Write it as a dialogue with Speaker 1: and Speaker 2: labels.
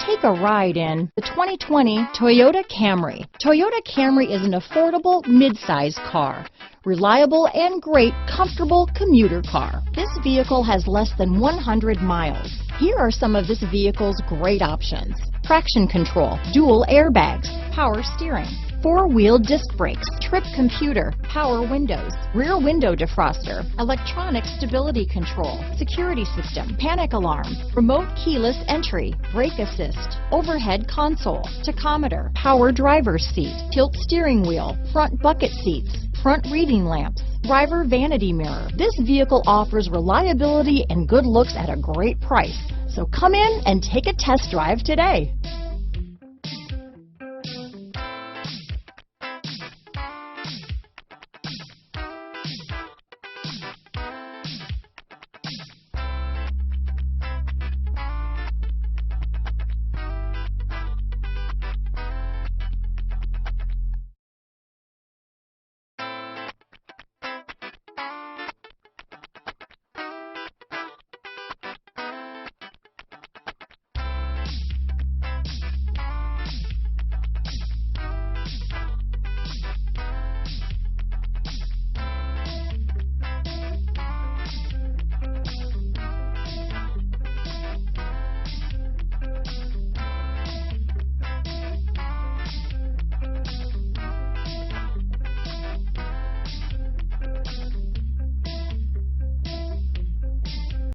Speaker 1: Take a ride in the 2020 Toyota Camry. Toyota Camry is an affordable mid-size car. Reliable and great, comfortable commuter car. This vehicle has less than 100 miles. Here are some of this vehicle's great options: traction control, dual airbags, power steering, four-wheel disc brakes, trip computer, power windows, rear window defroster, electronic stability control, security system, panic alarm, remote keyless entry, brake assist, overhead console, tachometer, power driver's seat, tilt steering wheel, front bucket seats, front reading lamps, driver vanity mirror. This vehicle offers reliability and good looks at a great price. So come in and take a test drive today.